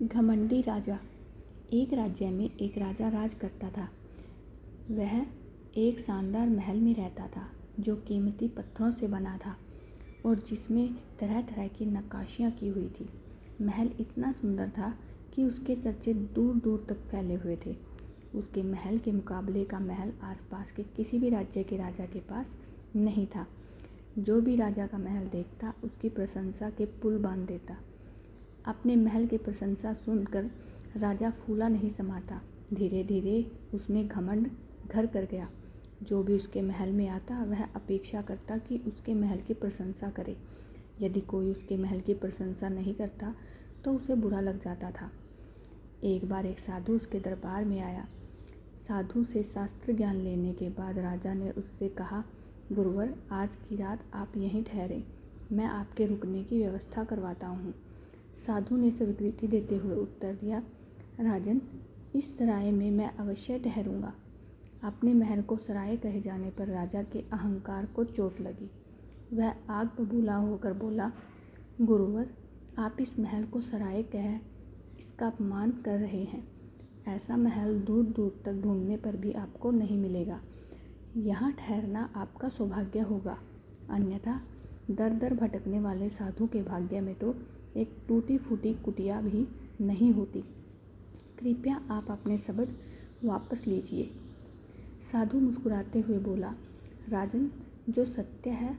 घमंडी राजा। एक राज्य में एक राजा राज करता था। वह एक शानदार महल में रहता था जो कीमती पत्थरों से बना था और जिसमें तरह तरह की नक्काशियाँ की हुई थी। महल इतना सुंदर था कि उसके चर्चे दूर दूर तक फैले हुए थे। उसके महल के मुकाबले का महल आसपास के किसी भी राज्य के राजा के पास नहीं था। जो भी राजा का महल देखता उसकी प्रशंसा के पुल बांध देता। अपने महल की प्रशंसा सुनकर राजा फूला नहीं समाता। धीरे धीरे उसमें घमंड घर कर गया। जो भी उसके महल में आता वह अपेक्षा करता कि उसके महल की प्रशंसा करे। यदि कोई उसके महल की प्रशंसा नहीं करता तो उसे बुरा लग जाता था। एक बार एक साधु उसके दरबार में आया। साधु से शास्त्र ज्ञान लेने के बाद राजा ने उससे कहा, गुरुवर, आज की रात आप यहीं ठहरें, मैं आपके रुकने की व्यवस्था करवाता हूँ। साधु ने स्वीकृति देते हुए उत्तर दिया, राजन, इस सराय में मैं अवश्य ठहरूंगा। अपने महल को सराय कहे जाने पर राजा के अहंकार को चोट लगी। वह आग बबूला होकर बोला, गुरुवर, आप इस महल को सराय कह इसका अपमान कर रहे हैं। ऐसा महल दूर दूर तक ढूंढने पर भी आपको नहीं मिलेगा। यहाँ ठहरना आपका सौभाग्य होगा, अन्यथा दर दर भटकने वाले साधु के भाग्य में तो एक टूटी फूटी कुटिया भी नहीं होती। कृपया आप अपने शब्द वापस लीजिए। साधु मुस्कुराते हुए बोला, राजन, जो सत्य है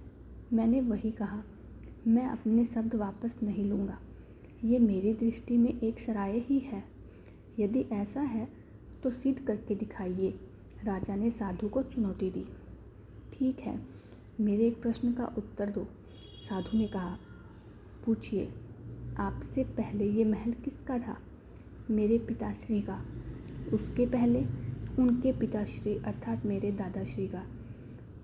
मैंने वही कहा। मैं अपने शब्द वापस नहीं लूँगा। ये मेरी दृष्टि में एक सराय ही है। यदि ऐसा है तो सिद्ध करके दिखाइए। राजा ने साधु को चुनौती दी। ठीक है, मेरे एक प्रश्न का उत्तर दो, साधु ने कहा। पूछिए। आपसे पहले ये महल किसका था? मेरे पिताश्री का। उसके पहले उनके पिताश्री अर्थात मेरे दादाश्री का।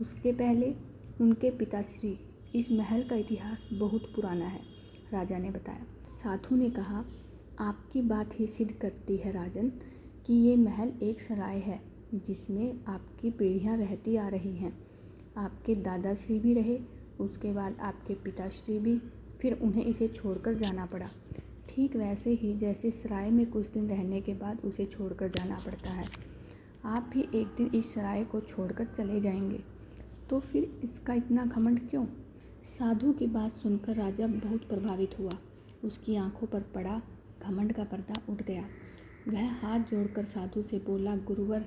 उसके पहले उनके पिताश्री। इस महल का इतिहास बहुत पुराना है, राजा ने बताया। साधु ने कहा, आपकी बात ही सिद्ध करती है राजन कि ये महल एक सराय है जिसमें आपकी पीढ़ियां रहती आ रही हैं। आपके दादाश्री भी रहे, उसके बाद आपके पिताश्री भी, फिर उन्हें इसे छोड़कर जाना पड़ा। ठीक वैसे ही जैसे सराय में कुछ दिन रहने के बाद उसे छोड़कर जाना पड़ता है। आप भी एक दिन इस सराय को छोड़कर चले जाएंगे, तो फिर इसका इतना घमंड क्यों? साधु की बात सुनकर राजा बहुत प्रभावित हुआ। उसकी आंखों पर पड़ा घमंड का पर्दा उठ गया। वह हाथ जोड़कर साधु से बोला, गुरुवर,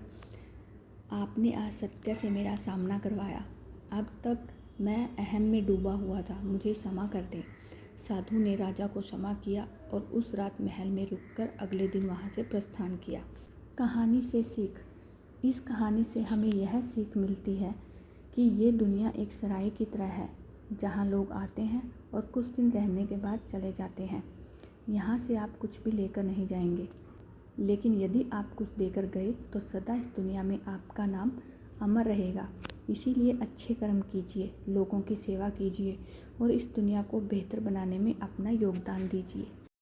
आपने आज सत्य से मेरा सामना करवाया। अब तक मैं अहम में डूबा हुआ था, मुझे क्षमा कर दें। साधु ने राजा को क्षमा किया और उस रात महल में रुककर अगले दिन वहां से प्रस्थान किया। कहानी से सीख। इस कहानी से हमें यह सीख मिलती है कि ये दुनिया एक सराय की तरह है जहां लोग आते हैं और कुछ दिन रहने के बाद चले जाते हैं। यहाँ से आप कुछ भी लेकर नहीं जाएंगे, लेकिन यदि आप कुछ देकर गए तो सदा इस दुनिया में आपका नाम अमर रहेगा। इसीलिए अच्छे कर्म कीजिए, लोगों की सेवा कीजिए और इस दुनिया को बेहतर बनाने में अपना योगदान दीजिए।